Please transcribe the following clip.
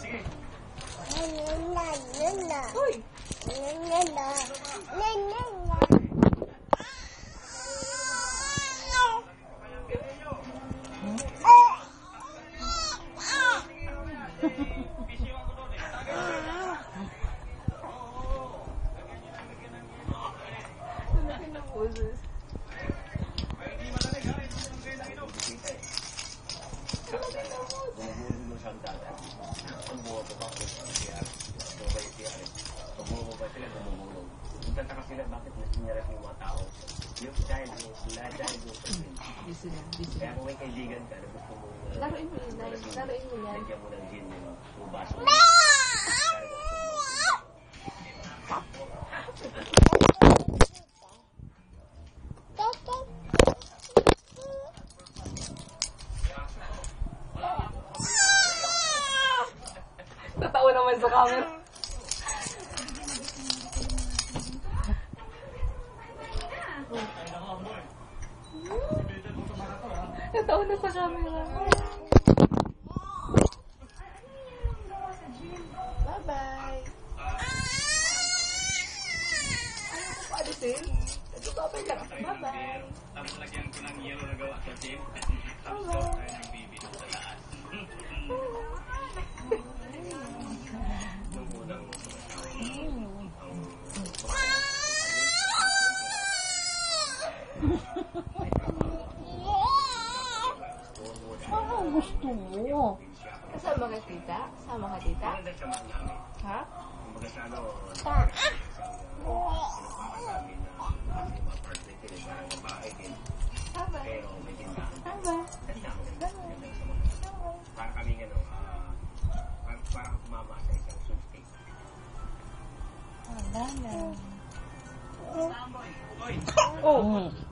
Sige. Uy! Bakit nasinyara yung mga tao? Yung dahil kaya kung may kaibigan ka na gusto mo Laruin mo yun, laruin mo yan. lagyan mo ng gin yung baso mo. Tatawa naman sa camera. Tatawa na sa camera. Bye-bye. Ayaw ko paalisin. Nagpapabay lang. Bye-bye. Tapos lagyan ko ng yellow na gawa sa gin. Tapos tayo ng baby sa lahat. Yung unang gusto mo? Kasama ka tita? Kasama ka tita? Ha? kumbaga sa ano, Bye-bye. pero may tindahan. Bye-bye. Para kaming ano, para kumama sa isang sweepstake. Wala na. Oy! Oh.